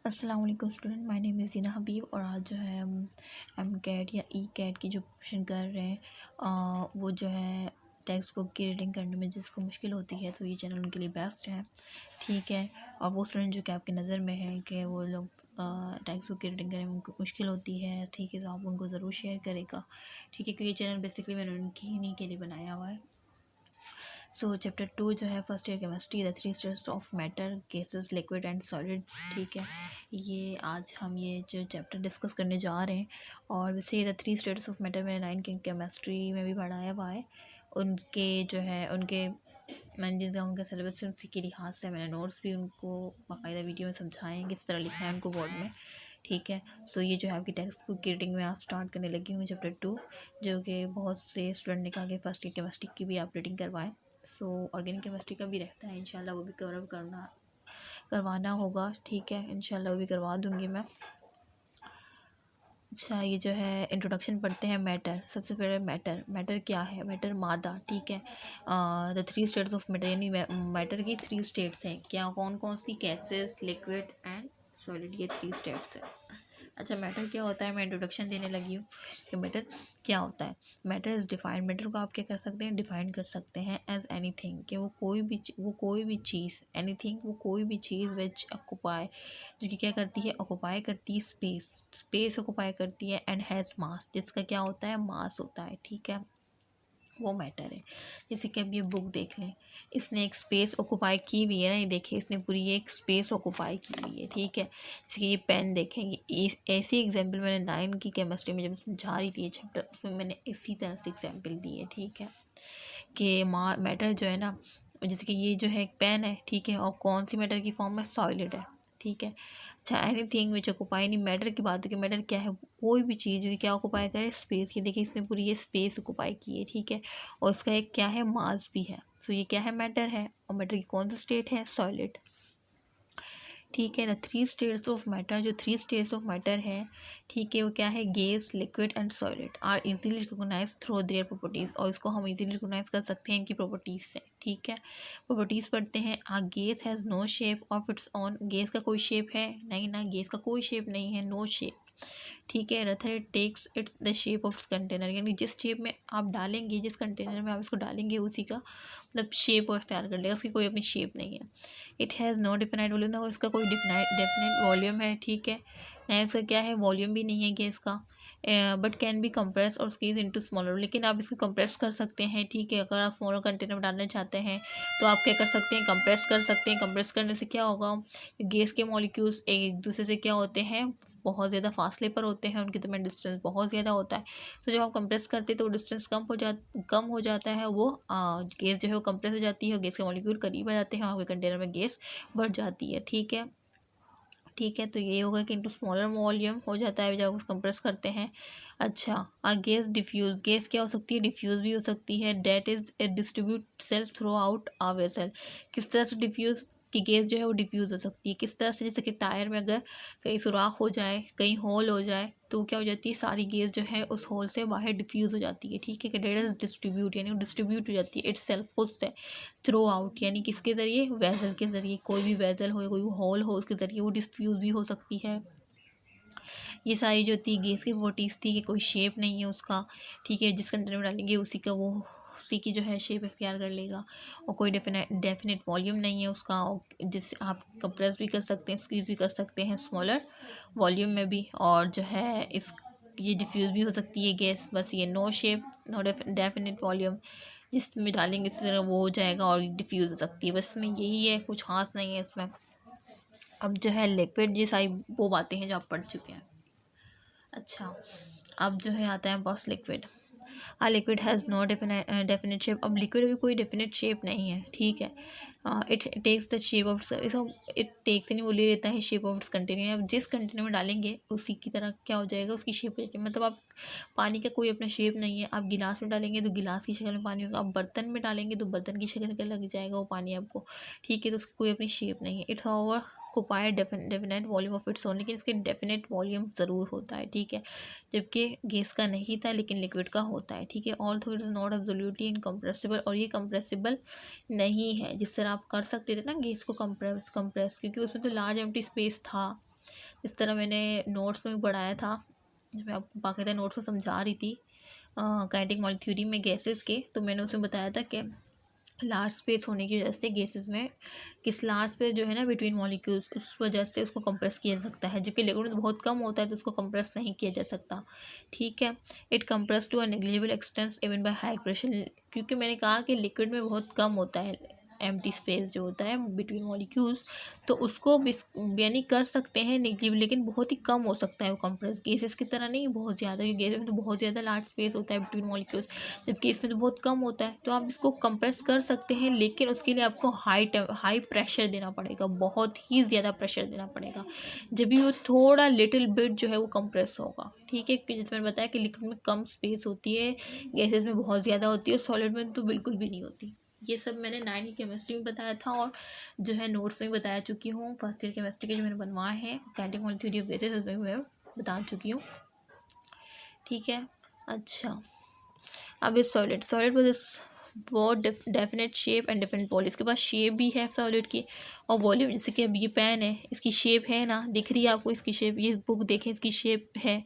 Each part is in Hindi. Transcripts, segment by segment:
अस्सलाम वालेकुम स्टूडेंट, माय नेम इज़ ज़ीना हबीब। और आज जो है हम एम कैट या ई कैट की जो क्वेश्चन कर रहे हैं वो जो है टेक्स्ट बुक की रीडिंग करने में जिसको मुश्किल होती है तो ये चैनल उनके लिए बेस्ट है। ठीक है। और वो स्टूडेंट जो कि आपकी नज़र में है कि वो लोग टेक्स्ट बुक की रीडिंग करने में उनको मुश्किल होती है, ठीक है, तो आप उनको ज़रूर शेयर करेगा। ठीक है, क्योंकि ये चैनल बेसिकली मैंने उनकी ही नहीं के लिए बनाया हुआ है। सो चैप्टर 2 जो है first year chemistry, the three states of matter, gases, liquid and solid. ठीक है, ये आज हम ये जो चैप्टर डिस्कस करने जा रहे हैं। और वैसे ये the three states of matter मैंने 9 के केमिस्ट्री में भी पढ़ाया हुआ है। उनके जो है मैंने जिनका उनका सिलेबस है उसी के लिहाज से मैंने नोट्स भी उनको बाकायदा वीडियो में समझाए हैं किस तरह लिखना है उनको बोर्ड में। ठीक है। सो ये जो है आपकी टेक्स्ट बुक की रीडिंग में आज स्टार्ट करने लगी हूँ चैप्टर 2, जो कि बहुत से स्टूडेंट ने कहा कि फर्स्ट ईयर केमिस्ट्री की भी आप रीडिंग करवाएं। सो ऑर्गेनिक केमिस्ट्री का भी रहता है, इंशाल्लाह वो भी कवर करवाना होगा। ठीक है, इंशाल्लाह वो भी करवा दूँगी मैं। अच्छा, ये जो है इंट्रोडक्शन पढ़ते हैं। मैटर, सबसे पहले मैटर क्या है? मैटर मादा। ठीक है। The three states of matter, यानी मैटर की 3 स्टेट्स हैं। क्या, कौन कौन सी? गैसेस, लिक्विड एंड सॉलिड, ये 3 स्टेट्स है। अच्छा, मैटर क्या होता है? मैं इंट्रोडक्शन देने लगी हूँ कि मैटर क्या होता है। मैटर इज़ डिफाइंड, मैटर को आप क्या कर सकते हैं? डिफाइन कर सकते हैं एज एनीथिंग, कि वो कोई भी चीज़, एनीथिंग, वो कोई भी चीज़ विच ऑक्यूपाई, जो कि क्या करती है? ऑक्यूपाई करती है स्पेस ऑक्यूपाई करती है, एंड हैज़ मास, जिसका क्या होता है? मास होता है। ठीक है, वो मैटर है। जैसे कि अब ये बुक देख लें, इसने एक स्पेस ऑक्यूपाई की हुई है ना, ये देखिए इसने पूरी एक स्पेस ऑक्यूपाई की हुई है। ठीक है, जैसे कि ये पेन देखें, ये ऐसी एग्जांपल मैंने 9 की केमिस्ट्री में जब समझा रही थी ये चैप्टर, उसमें मैंने इसी तरह से एग्जांपल दी है। ठीक है, कि मैटर जो है ना, जैसे कि ये जो है एक पेन है। ठीक है, और कौन सी मैटर की फॉर्म में? सॉलिड है। ठीक है। अच्छा, एनीथिंग विच ऑक्यूपाई, नहीं मैटर की बात है कि मैटर क्या है? कोई भी चीज़ जो कि क्या ऑक्यूपाई करे? स्पेस की। देखिए इसमें पूरी ये स्पेस ऑक्यूपाई की है। ठीक है, और उसका एक क्या है? मास भी है। सो ये क्या है? मैटर है। और मैटर की कौन सी स्टेट है? सॉलिड। ठीक है ना, 3 स्टेट्स ऑफ मैटर, जो 3 स्टेट्स ऑफ मैटर है, ठीक है, वो क्या है? Gas, liquid and solid are easily recognise through their properties, और इसको हम इजीली रिकोगनाइज कर सकते हैं इनकी प्रॉपर्टीज़ से। ठीक है, प्रॉपर्टीज़ पढ़ते हैं। A gas has no shape of its own, gas का कोई शेप है? नहीं ना, गैस का कोई शेप नहीं है, नो शेप। ठीक है, rather it takes its the shape of container, यानी जिस शेप में आप डालेंगे, जिस कंटेनर में आप इसको डालेंगे, उसी का मतलब शेप वो इख्तियार कर लेगा, उसकी कोई अपनी शेप नहीं है। It has no definite volume, ना इसका कोई डेफिनेट वॉल्यूम है। ठीक है, ना इसका क्या है? वॉल्यूम भी नहीं है गैस का। बट कैन बी कंप्रेस और स्क्वीज इनटू स्मॉलर, लेकिन आप इसको कंप्रेस कर सकते हैं। ठीक है, अगर आप स्मॉलर कंटेनर में डालना चाहते हैं तो आप क्या कर सकते हैं? कंप्रेस कर सकते हैं। कंप्रेस करने से क्या होगा? गैस के मॉलिक्यूल्स एक दूसरे से क्या होते हैं? बहुत ज़्यादा फासले पर होते हैं, उनके दरमियान डिस्टेंस बहुत ज़्यादा होता है। तो जब आप कंप्रेस करते हैं तो डिस्टेंस कम हो जाता है, वो गैस जो है वो कंप्रेस हो जाती है और गैस के मॉलिक्यूल करीब आ जाते हैं, आपके कंटेनर में गैस बढ़ जाती है। ठीक है। ठीक है, तो ये होगा कि इंटू स्मॉलर वॉल्यूम हो जाता है जब उसको कंप्रेस करते हैं। अच्छा, गैस डिफ्यूज़, गैस क्या हो सकती है? डिफ्यूज़ भी हो सकती है। That is distribute self throughout a vessel, किस तरह से डिफ्यूज़ की गैस जो है वो डिफ्यूज़ हो सकती है? किस तरह से? जैसे कि टायर में अगर कहीं सुराख हो जाए, कहीं होल हो जाए, तो क्या हो जाती है? सारी गैस जो है उस होल से बाहर डिफ्यूज़ हो जाती है। ठीक है, कि डेट इज़ डिस्ट्रीब्यूट, यानी वो डिस्ट्रीब्यूट हो जाती है इट्स सेल्फ, खुद से। थ्रू आउट, यानी किसके ज़रिए? वेज़ल के ज़रिए, कोई भी वेज़ल हो या कोई हॉल हो उसके ज़रिए वो डिफ्यूज़ भी हो सकती है। ये सारी जो थी गैस की प्रॉपर्टीज़ थी कि कोई शेप नहीं है उसका। ठीक है, जिस कंटेनर में डालेंगे उसी की जो है शेप इख्तियार कर लेगा, और कोई डेफिनेट वॉल्यूम नहीं है उसका, और जिससे आप कंप्रेस भी कर सकते हैं, स्क्वीज़ भी कर सकते हैं स्मॉलर वॉल्यूम में भी, और जो है ये डिफ्यूज़ भी हो सकती है गैस। बस ये no shape, no definite volume, जिसमें डालेंगे इसी तरह वो हो जाएगा और डिफ्यूज़ हो सकती है। बस इसमें यही है, कुछ खास नहीं है इसमें। अब जो है लिक्विड, ये सारी वो बातें हैं जो आप पढ़ चुके हैं। अच्छा, अब जो है आता है बस liquid. Liquid has no definite shape, अब लिक्विड भी कोई डेफिनेट शेप नहीं है। ठीक है, it takes the shape of, इसको इट टेक्स यानी वो ले लेता है शेप ऑफ इट्स कंटेनर, अब जिस कंटेनर में डालेंगे उसी की तरह क्या हो जाएगा? उसकी शेप हो जाएगी। मतलब आप पानी का कोई अपना शेप नहीं है, आप गिलास में डालेंगे तो गिलास की शक्ल में पानी होगा, आप बर्तन में डालेंगे तो बर्तन की शक्ल का लग जाएगा वो पानी आपको। ठीक है, तो उसकी कोई अपनी शेप नहीं है। It's over occupied definite volume of its own, लेकिन इसके डेफिनेट वॉल्यूम ज़रूर होता है। ठीक है, जबकि गैस का नहीं था लेकिन लिक्विड का होता है। ठीक है, all through it is not absolutely incompressible, और ये कंप्रेसिबल नहीं है। जिस तरह आप कर सकते थे ना गैस को कंप्रेस, क्योंकि उसमें तो लार्ज एम्प्टी स्पेस था, इस तरह मैंने नोट्स में भी पढ़ाया था, जब मैं आपको बाकायदा नोट्स में समझा रही थी काइनेटिक मॉलिक्यूल थ्योरी में गैसेस के, तो मैंने उसमें बताया था कि लार्ज स्पेस होने की वजह से गैसेस में किस लार्ज स्पेस जो है ना बिटवीन मॉलिक्यूल्स, उस वजह से उसको कंप्रेस किया जा सकता है, जबकि लिक्विड में तो बहुत कम होता है तो उसको कंप्रेस नहीं किया जा सकता। ठीक है, it compress to a negligible extent even by high pressure, क्योंकि मैंने कहा कि लिक्विड में बहुत कम होता है एम्प्टी स्पेस जो होता है बिटवीन मॉलिक्यूल्स, तो उसको यानी कर सकते हैं नेग्लिजिबल, लेकिन बहुत ही कम हो सकता है वो कंप्रेस। गैसेस की तरह नहीं बहुत ज़्यादा, क्योंकि गैसेस में तो बहुत ज़्यादा लार्ज स्पेस होता है बिटवीन मॉलिक्यूल्स, जबकि इसमें तो बहुत कम होता है। तो आप इसको कंप्रेस कर सकते हैं, लेकिन उसके लिए आपको हाई प्रेशर देना पड़ेगा, बहुत ही ज़्यादा प्रेशर देना पड़ेगा, जब भी वो थोड़ा लिटिल बिट जो है वो कंप्रेस होगा। ठीक है, जैसे मैंने बताया कि लिक्विड में कम स्पेस होती है, गैसेस में बहुत ज़्यादा होती है, सॉलिड में तो बिल्कुल भी नहीं होती। ये सब मैंने 9 की केमिस्ट्री में बताया था, और जो है नोट्स में बता चुकी हूँ। फर्स्ट ईयर केमिस्ट्री के जो मैंने बनवाए हैं kinetic molecule theory of gases, उसमें मैं बता चुकी हूँ। ठीक है, अच्छा अब इस सॉलिड पोजेस बहुत definite shape and different volume, इसके पास शेप भी है सॉलिड की और वॉल्यूम। जैसे कि अब ये पेन है, इसकी शेप है ना, दिख रही है आपको इसकी शेप, ये बुक देखें इसकी शेप है।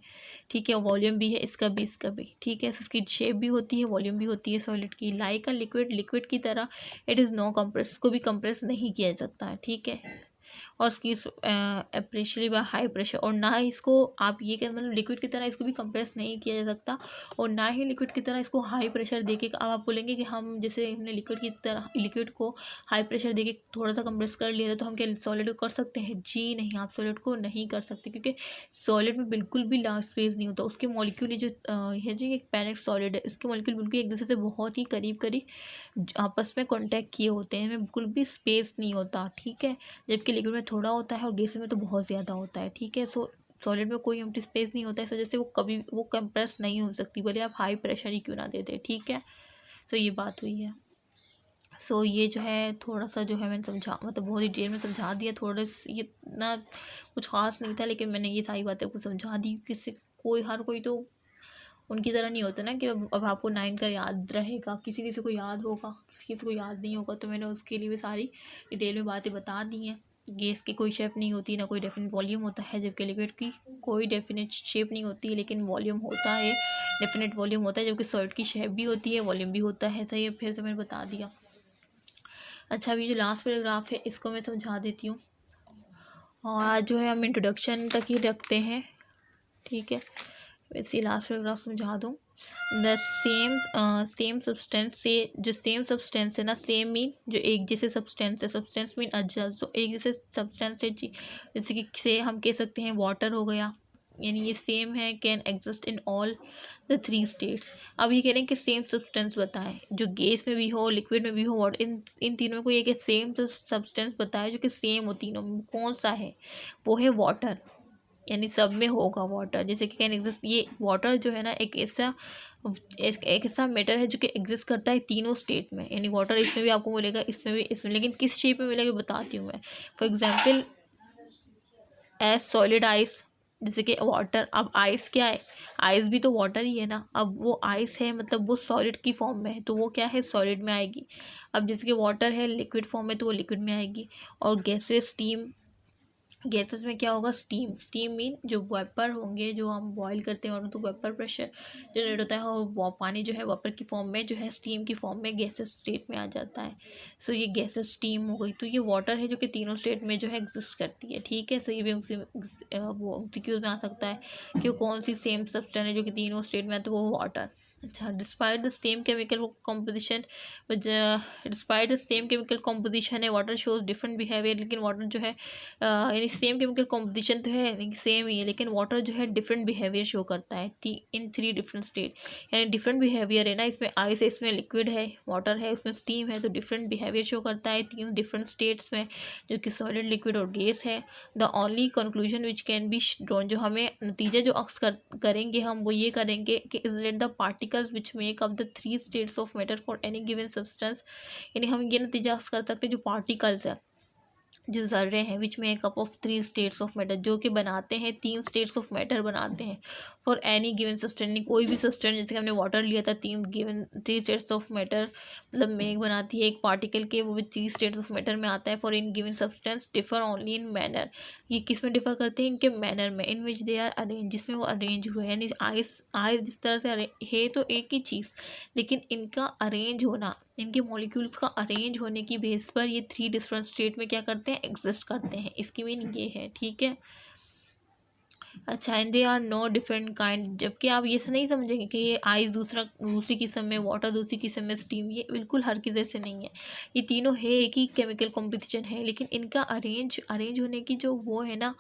ठीक है, वॉल्यूम भी है इसका भी, इसका भी। ठीक है, इसकी शेप भी होती है, वॉल्यूम भी होती है सॉलिड की। लाइक अ लिक्विड की तरह इट इज़ नो कंप्रेस, को भी कंप्रेस नहीं किया जा सकता है। ठीक है, और इसकी अप्रेशियली बाय हाई प्रेशर, और ना ही इसको आप ये कह मतलब लिक्विड की तरह इसको भी कंप्रेस नहीं किया जा सकता, और ना ही लिक्विड की तरह इसको हाई प्रेशर देके। अब आप बोलेंगे कि हम जैसे हमने लिक्विड को हाई प्रेशर देके थोड़ा सा कंप्रेस कर लिया था, तो हम क्या सॉलिड को कर सकते हैं? जी नहीं, आप सॉलिड को नहीं कर सकते, क्योंकि सॉलिड में बिल्कुल भी लार्ज स्पेस नहीं होता। उसके मॉलिक्यूल जो है जी, एक पैरेंट सॉलिड है, इसके मॉलिक्यूल बिल्कुल एक दूसरे से बहुत ही करीब करीब आपस में कॉन्टैक्ट किए होते हैं, इनमें बिल्कुल भी स्पेस नहीं होता। ठीक है, जबकि लिक्विड में थोड़ा होता है और गैस में तो बहुत ज़्यादा होता है। ठीक है, सॉलिड में कोई एम्प्टी स्पेस नहीं होता है, इस वजह से वो कभी वो कंप्रेस नहीं हो सकती, भले आप हाई प्रेशर ही क्यों ना दे दे। ठीक है, ये बात हुई है। ये जो है थोड़ा सा जो है मैंने समझा, मतलब बहुत ही डिटेल में समझा दिया। थोड़ा ये इतना कुछ खास नहीं था, लेकिन मैंने ये सारी बातें आपको समझा दी। किसी हर कोई तो उनकी तरह नहीं होता ना कि अब आपको 9 का याद रहेगा, किसी किसी को याद होगा, किसी किसी को याद नहीं होगा। तो मैंने उसके लिए भी सारी डिटेल में बातें बता दी हैं। गैस की कोई शेप नहीं होती, ना कोई डेफिनेट वॉल्यूम होता है, जबकि लिक्विड की कोई डेफिनेट शेप नहीं होती, लेकिन वॉल्यूम होता है, डेफिनेट वॉल्यूम होता है, जबकि सॉलिड की शेप भी होती है, वॉल्यूम भी होता है। सही है, फिर से मैंने बता दिया। अच्छा, अभी जो लास्ट पैराग्राफ है इसको मैं समझा देती हूँ, और आज जो है हम इंट्रोडक्शन तक ही रखते हैं। ठीक है, वैसे लास्ट पैराग्राफ समझा दूँ। द सेम सब्सटेंस से, जो सेम सब्सटेंस है ना, सेम मीन जो एक जैसे सब्सटेंस है, सब्सटेंस मीन अजल, तो एक जैसे सब्सटेंस है जी, जैसे कि से हम कह सकते हैं वाटर हो गया, यानी ये सेम है, can exist in all the 3 states. अब ये कह रहे हैं कि सेम सब्सटेंस बताएं, जो गैस में भी हो, लिक्विड में भी हो, वाटर, इन तीनों में कोई एक सेम सब्सटेंस बताए जो कि सेम हो तीनों में। कौन सा है? वो है वाटर, यानी सब में होगा वाटर। जैसे कि कैन एग्जिस्ट, ये वाटर जो है ना एक ऐसा मैटर है जो कि एग्जिस्ट करता है तीनों स्टेट में, यानी वाटर इसमें भी आपको मिलेगा, इसमें भी, इसमें, लेकिन किस शेप में मिलेगा बताती हूँ मैं। For example as solid ice, जैसे कि वाटर। अब आइस क्या है? आइस भी तो वाटर ही है ना। अब वो आइस है, मतलब वो सॉलिड की फॉर्म में है, तो वो क्या है? सॉलिड में आएगी। अब जैसे कि वाटर है लिक्विड फॉर्म में, तो वो लिक्विड में आएगी। और गैसेस, स्टीम, गैसेस में क्या होगा? स्टीम। स्टीम मीन जो वेपर होंगे, जो हम बॉईल करते हैं, और तो वेपर प्रेशर जनरेट होता है, और वो पानी जो है वेपर की फॉर्म में, जो है स्टीम की फॉर्म में गैसेस स्टेट में आ जाता है। ये गैसेस स्टीम हो गई। तो ये वाटर है जो कि तीनों स्टेट में जो है एग्जिस्ट करती है। ठीक है, ये भी वो एमसीक्यूज में आ सकता है कि वो कौन सी सेम सब्सटेंस है जो कि तीनों स्टेट में है, तो वो वाटर। अच्छा, despite the same chemical composition, despite the same chemical composition है, वाटर शोज डिफरेंट बिहेवियर, लेकिन वाटर जो है यानी सेम केमिकल कॉम्पोजिशन तो है, सेम ही है, लेकिन वाटर जो है डिफरेंट बिहेवियर शो करता है इन 3 डिफरेंट स्टेट, यानी डिफरेंट बिहेवियर है ना। इसमें आइस है, इसमें लिक्विड है, वाटर है, इसमें स्टीम है, तो डिफरेंट बिहेवियर शो करता है 3 डिफरेंट स्टेट्स में, जो कि सॉलिड, लिक्विड और गैस है। The only conclusion which can be drawn, जो हमें नतीजा जो अक्स करेंगे हम, वो ये करेंगे कि is let the particles which make up the 3 states of matter for any given substance, यानी हम ये नतीजा अक्स कर सकते हैं जो पार्टिकल्स है जो ज़र्रे हैं विच में cup of 3 states of matter, जो कि बनाते हैं 3 स्टेट्स ऑफ मैटर बनाते हैं फॉर एनी गिवन सब्सटेंस। कोई भी सब्सटेंस, जैसे हमने वाटर लिया था, 3 स्टेट्स ऑफ मैटर मतलब मेघ बनाती है एक पार्टिकल के, वो भी 3 स्टेट्स ऑफ मैटर में आता है। For in given substance differ only in manner, ये किस में डिफर करते हैं, इनके मैनर में, इन विच दे आर अरेंज, जिसमें वो अरेंज हुए हैं। यानी आइस जिस तरह से है तो एक ही चीज़, लेकिन इनका अरेंज होना, इनके मॉलिक्यूल्स का अरेंज होने की बेस पर ये 3 डिफरेंट स्टेट में क्या करते हैं, एग्जिस्ट करते हैं। इसकी मीनिंग ये है, ठीक है। अच्छा, and they are no different kind, जबकि आप ये से नहीं समझेंगे कि ये आइस दूसरी किस्म में, वाटर दूसरी किस्म में, स्टीम, ये बिल्कुल हर किसी से नहीं है। ये तीनों है एक ही केमिकल कॉम्पोजिशन है, लेकिन इनका अरेंज होने की जो वो है ना,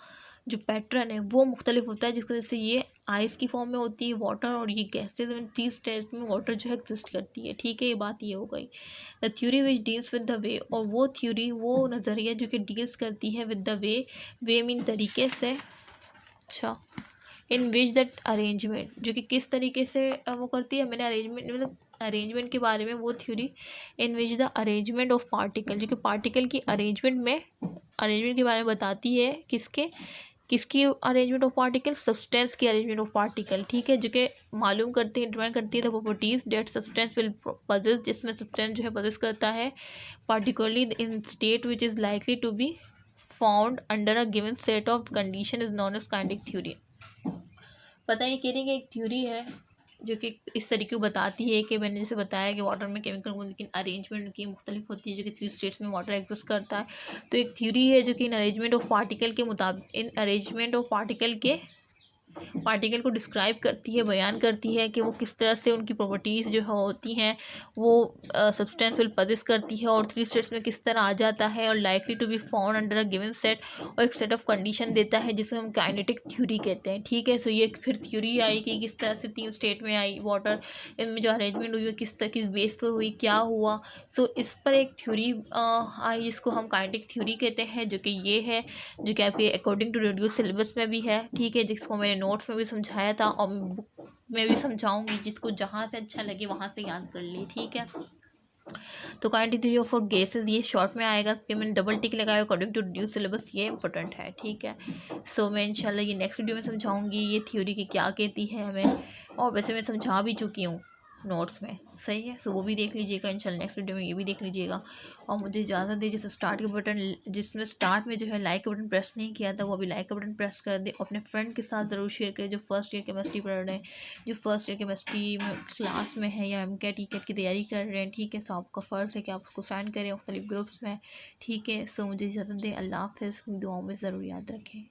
जो पैटर्न है वो मुख्तलिफ होता है, जिसकी वजह से ये आइस की फॉर्म में होती है वाटर, और ये गैसेज में 30 स्टेज में वाटर जो है एग्जिस्ट करती है, ठीक है। ये बात ये हो गई। The theory which deals with the way, और वो थ्योरी, वो नज़रिया जो कि डील्स करती है विद द वे मीन तरीके से। अच्छा, इन विच दैट अरेंजमेंट, जो कि किस तरीके से वो करती है, मैंने अरेंजमेंट मतलब अरेंजमेंट के बारे में वो theory, in which the arrangement of particle, जो कि पार्टिकल की अरेंजमेंट के बारे में बताती है। किसकी अरेंजमेंट ऑफ पार्टिकल, सब्सटेंस की अरेंजमेंट ऑफ पार्टिकल, ठीक है। जो कि मालूम करती है, डिपेंड करती है the properties that substance will possess, जिसमें सब्सटेंस जो है पजेस करता है, particularly in state which is likely to be found under a given set of condition, is known as kinetic theory. पता है, ये कह रही है कि एक थ्योरी है जो कि इस तरीके को बताती है कि मैंने जैसे बताया कि वाटर में केमिकल, लेकिन अरेंजमेंट उनकी मुख्तलिफ होती है, जो कि 3 स्टेट्स में वाटर एग्जिस्ट करता है। तो एक थ्योरी है जो कि इन अरेंजमेंट ऑफ पार्टिकल के मुताबिक, इन अरेंजमेंट ऑफ पार्टिकल को डिस्क्राइब करती है, बयान करती है कि वो किस तरह से उनकी प्रॉपर्टीज़ जो होती हैं वो सब्सटेंस विल पजेस करती है, और 3 स्टेट्स में किस तरह आ जाता है, और likely to be found under a given set, और एक सेट ऑफ कंडीशन देता है जिसे हम काइनेटिक थ्योरी कहते हैं, ठीक है। सो ये फिर थ्योरी आई कि किस तरह से 3 स्टेट में आई वाटर, इनमें जो अरेंजमेंट हुई किस बेस पर हुई, क्या हुआ। सो इस पर एक थ्योरी आई जिसको हम काइनेटिक थ्योरी कहते हैं, जो कि ये है, जो कि आपके अकॉर्डिंग टू रेड्यूस सिलेबस में भी है, ठीक है, जिसको मैंने नोट्स में भी समझाया था और बुक में भी समझाऊंगी, जिसको जहाँ से अच्छा लगे वहाँ से याद कर ले, ठीक है। तो काइनेटिक थ्योरी ऑफ गैसेस ये शॉर्ट में आएगा क्योंकि मैंने डबल टिक लगाया अकॉर्डिंग टू रेड्यूस सिलेबस, ये इंपॉर्टेंट है, ठीक है। सो मैं इंशाल्लाह ये नेक्स्ट वीडियो में समझाऊंगी ये थ्योरी की क्या कहती है हमें, और वैसे मैं समझा भी चुकी हूँ नोट्स में, सही है। सो वो भी देख लीजिएगा इंशाल्लाह, नेक्स्ट वीडियो में ये भी देख लीजिएगा। और मुझे इजाज़त दीजिए, जैसे स्टार्ट के बटन, जिसमें स्टार्ट में जो है लाइक का बटन प्रेस नहीं किया था, वो अभी लाइक का बटन प्रेस कर दे। अपने फ्रेंड के साथ ज़रूर शेयर करें जो फर्स्ट ईयर केमिस्ट्री पढ़ रहे हैं, जो फर्स्ट ईयर केमिस्ट्री में क्लास में है या MCAT TCAT की तैयारी कर रहे हैं, ठीक है। सो आपका फ़र्ज़ है कि आप उसको सेंड करें मुख्तलिफ ग्रुप्स में, ठीक है। सो मुझे इजाज़त दें, अल्लाह हाफ़िज़, दुआओं में ज़रूर याद रखें।